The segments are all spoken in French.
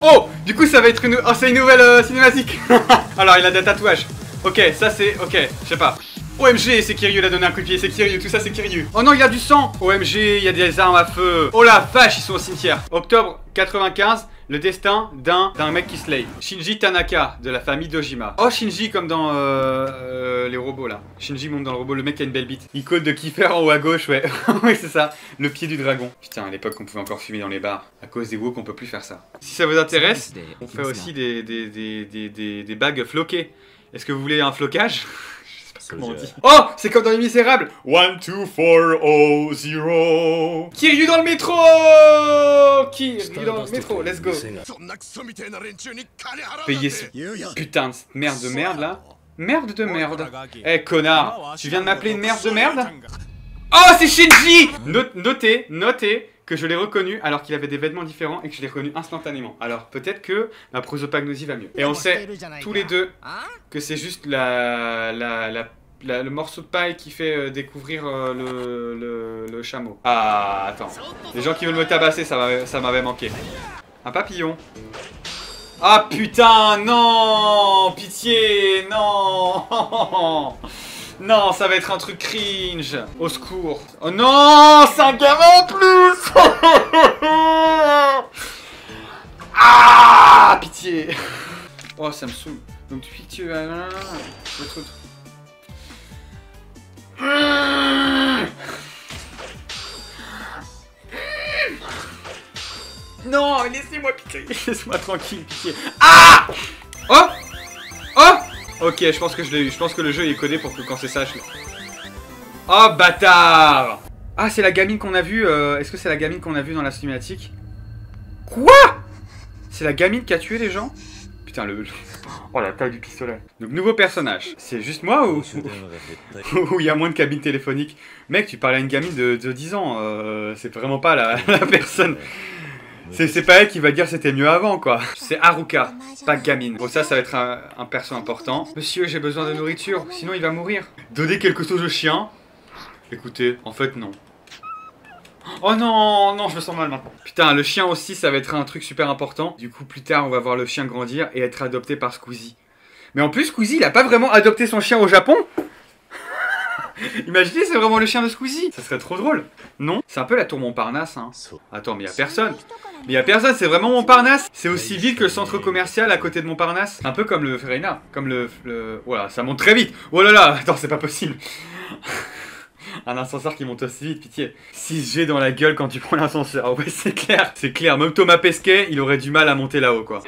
Oh, du coup ça va être une... Oh, c'est une nouvelle cinématique. Alors il a des tatouages. Ok, ça c'est... Ok, je sais pas. OMG, c'est Kiryu, il a donné un coup de pied, c'est Kiryu, tout ça c'est Kiryu. Oh non, il y a du sang. OMG, il y a des armes à feu. Oh la vache, ils sont au cimetière. Octobre 95, le destin d'un mec qui slay. Shinji Tanaka, de la famille Dojima. Oh, Shinji comme dans les robots là. Shinji monte dans le robot, le mec qui a une belle bite. Icône de Kiefer en haut à gauche, ouais. Oui, c'est ça, le pied du dragon. Putain, à l'époque on pouvait encore fumer dans les bars. À cause des woke, on peut plus faire ça. Si ça vous intéresse, on fait aussi des bagues floquées. Est-ce que vous voulez un flocage? Comment on dit? Oh, c'est comme dans Les Misérables. 1, 2, 4, 0, 0. Kiryu dans le métro. Kiryu dans le métro, let's go. Payez ce putain de merde de merde là. Merde de merde. Eh connard, tu viens de m'appeler une merde de merde? Oh, c'est Shinji. Notez que je l'ai reconnu alors qu'il avait des vêtements différents et que je l'ai reconnu instantanément. Alors peut-être que ma prosopagnosie va mieux. Et on sait tous les deux que c'est juste le morceau de paille qui fait découvrir le chameau. Ah, attends. Les gens qui veulent me tabasser, ça m'avait manqué. Un papillon. Ah putain, non. Pitié, non. Non, ça va être un truc cringe. Au secours. Oh non, c'est un gamin en plus. Ah, pitié. Oh, ça me saoule. Donc pitié. Non, laissez-moi pitié. Laisse-moi tranquille, pitié. Ah. Oh. Oh. Ok, je pense que je l'ai eu. Je pense que le jeu est codé pour que quand c'est ça, je l'ai. Oh, bâtard! Ah, c'est la gamine qu'on a vue. Est-ce que c'est la gamine qu'on a vue dans la cinématique? Quoi? C'est la gamine qui a tué les gens? Putain, Oh, la taille du pistolet. Donc, nouveau personnage. C'est juste moi ou il y a moins de cabines téléphoniques? Mec, tu parles à une gamine de 10 ans. C'est vraiment pas la personne. C'est pas elle qui va dire c'était mieux avant, quoi. C'est Haruka, pas gamine. Bon, ça va être un perso important. Monsieur, j'ai besoin de nourriture, sinon il va mourir. Donner quelque chose au chien. Écoutez, en fait, non. Oh non, non, je me sens mal maintenant. Putain, le chien aussi, ça va être un truc super important. Du coup, plus tard, on va voir le chien grandir et être adopté par Squeezie. Mais en plus, Squeezie, il a pas vraiment adopté son chien au Japon. Imaginez, c'est vraiment le chien de Squeezie. Ça serait trop drôle. Non? C'est un peu la tour Montparnasse, hein. Attends, mais y a personne. Mais y a personne, c'est vraiment Montparnasse. C'est aussi vite que le centre commercial à côté de Montparnasse. C'est un peu comme le Ferreina. Comme le... Voilà, ça monte très vite. Oh là là, attends, c'est pas possible. Un ascenseur qui monte aussi vite, pitié. 6G dans la gueule quand tu prends l'ascenseur. Oh ouais, c'est clair. C'est clair, même Thomas Pesquet, il aurait du mal à monter là-haut, quoi.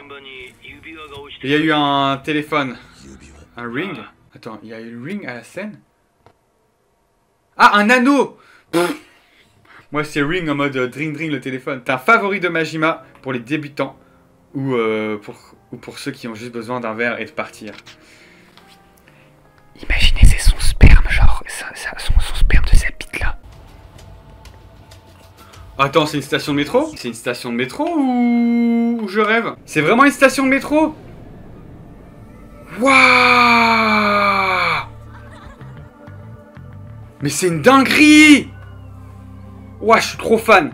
Il y a eu un téléphone. Un ring. Attends, il y a eu le ring à la scène. Ah, un anneau. Moi, c'est ring en mode dring le téléphone. T'es un favori de Majima pour les débutants ou pour ceux qui ont juste besoin d'un verre et de partir. Imaginez, c'est son sperme, genre, son sperme de cette bite-là. Attends, c'est une station de métro? C'est une station de métro ou je rêve? C'est vraiment une station de métro? Waouh! Mais c'est une dinguerie! Ouah, je suis trop fan.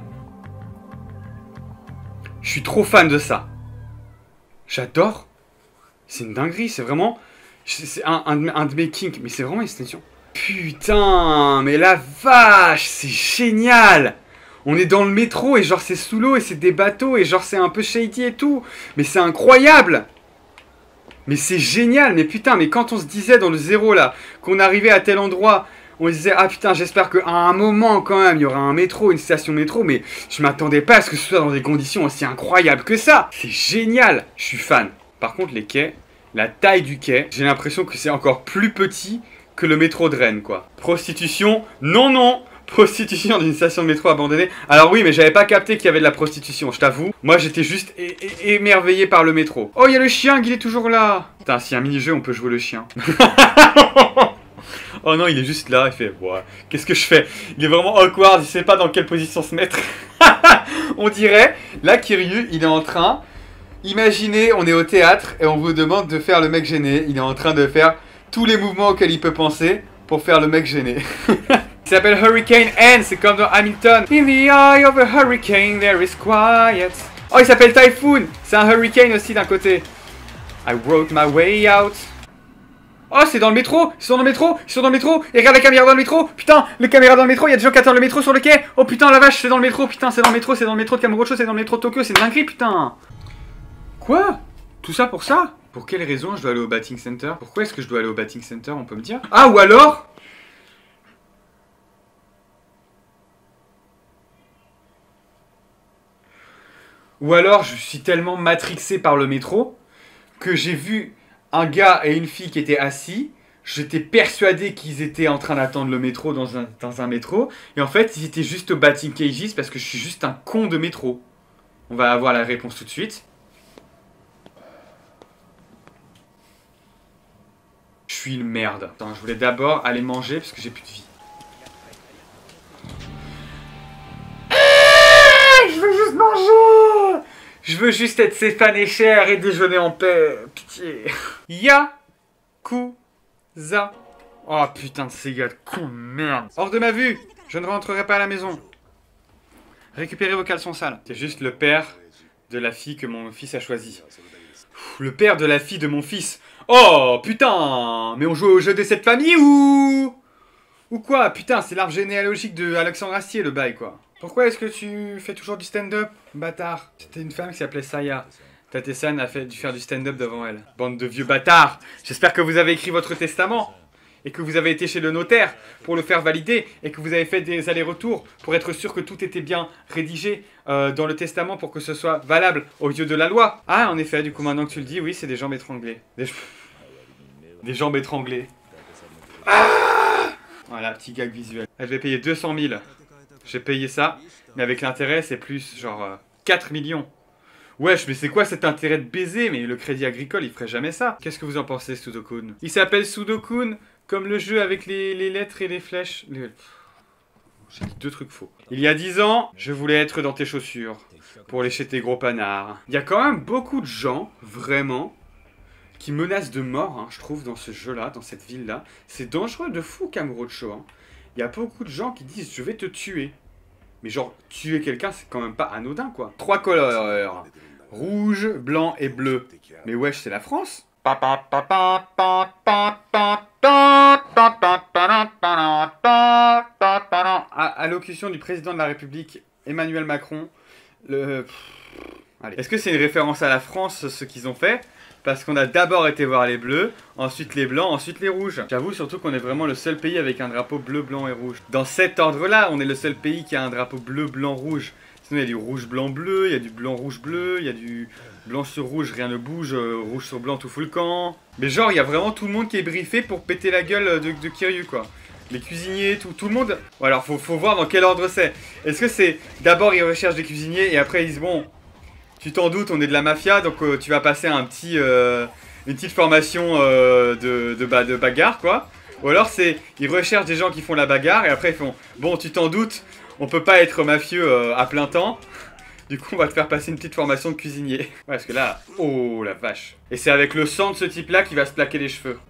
Je suis trop fan de ça. J'adore. C'est une dinguerie, c'est vraiment... C'est un de mes kinks, mais c'est vraiment une station. Putain, mais la vache, c'est génial! On est dans le métro et genre c'est sous l'eau et c'est des bateaux et genre c'est un peu shady et tout. Mais c'est incroyable! Mais c'est génial, mais putain, mais quand on se disait dans le zéro là, qu'on arrivait à tel endroit... On se disait, ah putain, j'espère qu'à un moment quand même, il y aura un métro, une station de métro, mais je m'attendais pas à ce que ce soit dans des conditions aussi incroyables que ça. C'est génial, je suis fan. Par contre, les quais, la taille du quai, j'ai l'impression que c'est encore plus petit que le métro de Rennes, quoi. Prostitution, non, non. Prostitution d'une station de métro abandonnée. Alors oui, mais j'avais pas capté qu'il y avait de la prostitution, je t'avoue. Moi, j'étais juste émerveillé par le métro. Oh, il y a le chien, il est toujours là. Putain, s'il y a un mini-jeu, on peut jouer le chien. Oh non, il est juste là, il fait, ouais, qu'est-ce que je fais? Il est vraiment awkward, il sait pas dans quelle position se mettre. On dirait, là, Kiryu, il est en train, imaginez, on est au théâtre et on vous demande de faire le mec gêné. Il est en train de faire tous les mouvements auxquels il peut penser pour faire le mec gêné. Il s'appelle Hurricane N, c'est comme dans Hamilton. In the eye of a hurricane, there is quiet. Oh, il s'appelle Typhoon. C'est un hurricane aussi d'un côté. I wrote my way out. Oh, c'est dans le métro. Ils sont dans le métro. Ils sont dans le métro. Et regarde la caméra dans le métro. Putain, les caméras dans le métro. Il y a des gens qui attendent le métro sur le quai. Oh putain, la vache, c'est dans le métro. Putain, c'est dans le métro. C'est dans le métro de Kamurocho. C'est dans le métro de Tokyo. C'est une dinguerie, putain. Quoi? Tout ça pour ça? Pour quelle raison je dois aller au Batting Center? Pourquoi est-ce que je dois aller au Batting Center? On peut me dire? Ah, ou alors... Ou alors, je suis tellement matrixé par le métro que j'ai vu un gars et une fille qui étaient assis. J'étais persuadé qu'ils étaient en train d'attendre le métro dans un métro. Et en fait, ils étaient juste au Batting Cages parce que je suis juste un con de métro. On va avoir la réponse tout de suite. Je suis une merde. Attends, je voulais d'abord aller manger parce que j'ai plus de vie. Je veux juste manger. Je veux juste être Stéphane Cher et déjeuner en paix. Pitié. Yakuza. Oh putain de ces gars de con de merde. Hors de ma vue. Je ne rentrerai pas à la maison. Récupérez vos caleçons sales. C'est juste le père de la fille que mon fils a choisi. Le père de la fille de mon fils. Oh putain. Mais on joue au jeu de cette famille ou quoi? Putain, c'est l'arbre généalogique de Alexandre Astier, le bail, quoi. Pourquoi est-ce que tu fais toujours du stand-up, bâtard? C'était une femme qui s'appelait Saya. Tate-san a dû faire du stand-up devant elle. Bande de vieux bâtards. J'espère que vous avez écrit votre testament. Et que vous avez été chez le notaire pour le faire valider. Et que vous avez fait des allers-retours pour être sûr que tout était bien rédigé dans le testament pour que ce soit valable aux yeux de la loi. Ah, en effet, du coup, maintenant que tu le dis, oui, c'est des jambes étranglées. Des jambes étranglées. Ah! Voilà, petit gag visuel. Je vais payer 200 000. J'ai payé ça, mais avec l'intérêt, c'est plus genre 4 millions. Wesh, mais c'est quoi cet intérêt de baiser? Mais le Crédit Agricole, il ferait jamais ça. Qu'est-ce que vous en pensez, Sudokun? Il s'appelle Sudokun, comme le jeu avec les lettres et les flèches. J'ai dit 2 trucs faux. Il y a 10 ans, je voulais être dans tes chaussures pour lécher tes gros panards. Il y a quand même beaucoup de gens, vraiment, qui menacent de mort, hein, je trouve, dans ce jeu-là, dans cette ville-là. C'est dangereux de fou, Kamurocho, hein. Il y a beaucoup de gens qui disent « je vais te tuer ». Mais genre, tuer quelqu'un, c'est quand même pas anodin, quoi. 3 couleurs. Rouge, blanc et bleu. Mais wesh, c'est la France. Allocution du président de la République, Emmanuel Macron. Allez. Est-ce que c'est une référence à la France, ce qu'ils ont fait? Parce qu'on a d'abord été voir les bleus, ensuite les blancs, ensuite les rouges. J'avoue surtout qu'on est vraiment le seul pays avec un drapeau bleu, blanc et rouge. Dans cet ordre-là, on est le seul pays qui a un drapeau bleu, blanc, rouge. Sinon, il y a du rouge, blanc, bleu, il y a du blanc, rouge, bleu, il y a du blanc sur rouge, rien ne bouge, rouge sur blanc, tout fout le camp. Mais genre, il y a vraiment tout le monde qui est briefé pour péter la gueule de Kiryu, quoi. Les cuisiniers, tout le monde. Bon, alors, faut voir dans quel ordre c'est. Est-ce que c'est d'abord ils recherchent des cuisiniers et après ils disent bon... Tu t'en doutes, on est de la mafia, donc tu vas passer une petite formation de bagarre, quoi. Ou alors ils recherchent des gens qui font la bagarre et après ils font bon, tu t'en doutes, on peut pas être mafieux à plein temps. Du coup, on va te faire passer une petite formation de cuisinier. Ouais, parce que là, oh la vache. Et c'est avec le sang de ce type-là qu'il va se plaquer les cheveux.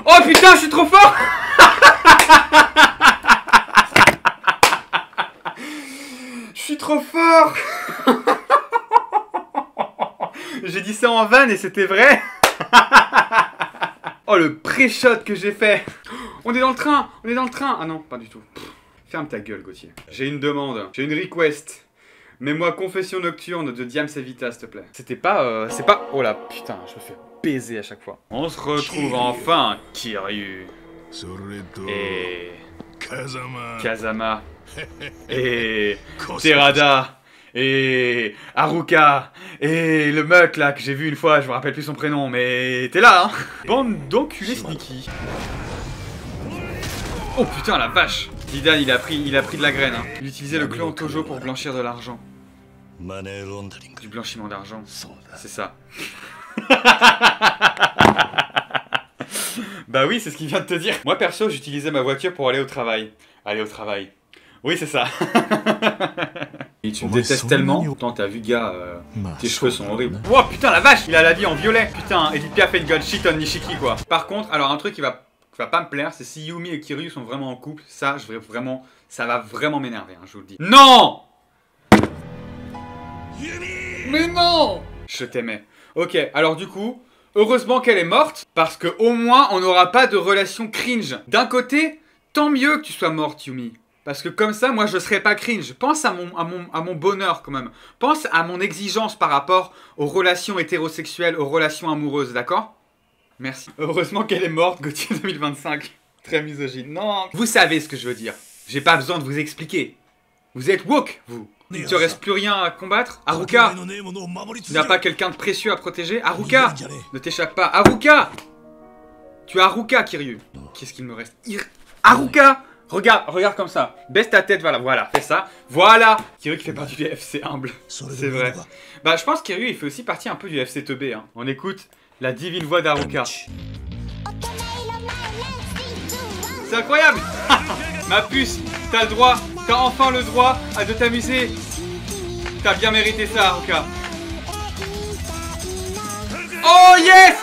Oh putain, je suis trop fort. Je suis trop fort. J'ai dit ça en vanne et c'était vrai. Oh le pré-shot que j'ai fait. On est dans le train, on est dans le train. Ah non, pas du tout. Ferme ta gueule, Gauthier. J'ai une demande, j'ai une request. Mets-moi Confession Nocturne de Diam Sevita, s'il te plaît. C'était pas, c'est pas... Oh là, putain, je me fais baiser à chaque fois. On se retrouve enfin, Kiryu. Et... Kazama. Et... Terada. Et... Haruka. Et le mec là que j'ai vu une fois, je me rappelle plus son prénom, mais t'es là, hein. Bande d'enculés sneaky. Oh putain, la vache. Zidane, il a pris de la graine, hein. Il utilisait le clan Tojo pour blanchir de l'argent. Du blanchiment d'argent. C'est ça. Bah oui, c'est ce qu'il vient de te dire. Moi perso, j'utilisais ma voiture pour aller au travail. Aller au travail. Oui, c'est ça. Et tu me détestes tellement. Pourtant, t'as vu, gars, tes cheveux sont horribles. Oh putain, la vache. Il a l'habit en violet. Putain, Edith Piaf fait une god shit on Nishiki, quoi. Par contre, alors un truc qui va pas me plaire, c'est si Yumi et Kiryu sont vraiment en couple. Ça, ça va vraiment m'énerver, hein, je vous le dis. Non! Mais non! Je t'aimais. Ok, alors du coup, heureusement qu'elle est morte, parce que au moins on n'aura pas de relation cringe. D'un côté, tant mieux que tu sois morte, Yumi. Parce que comme ça, moi je serais pas cringe. Pense à mon bonheur quand même. Pense à mon exigence par rapport aux relations hétérosexuelles, aux relations amoureuses, d'accord? Merci. Heureusement qu'elle est morte, Gauthier 2025. Très misogyne. Non. Vous savez ce que je veux dire. J'ai pas besoin de vous expliquer. Vous êtes woke, vous. Il te reste plus rien à combattre. Haruka, tu n'as pas quelqu'un de précieux à protéger. Haruka, ne t'échappe pas. Haruka, tu as Haruka, Kiryu. Qu'est-ce qu'il me reste? Haruka, regarde comme ça. Baisse ta tête, voilà, fais ça. Voilà. Kiryu qui fait partie du FC humble. C'est vrai. Bah, je pense que Kiryu, il fait aussi partie un peu du FC teubé. Hein. On écoute la divine voix d'Haruka. C'est incroyable. Ma puce, t'as le droit, t'as enfin le droit de t'amuser. T'as bien mérité ça, Haruka. Oh yes.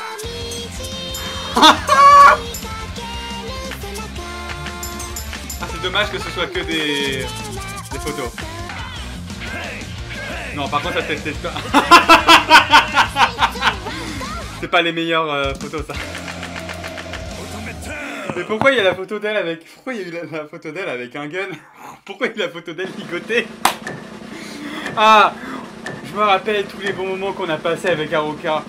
Ah, c'est dommage que ce soit que des photos. Non, par contre, ça c'est pas... C'est pas les meilleures photos, ça. Mais pourquoi il y a la photo d'elle avec... Pourquoi il y a eu la photo d'elle avec un gun? Pourquoi il y a la photo d'elle ligotée? Ah, je me rappelle tous les bons moments qu'on a passés avec Haruka.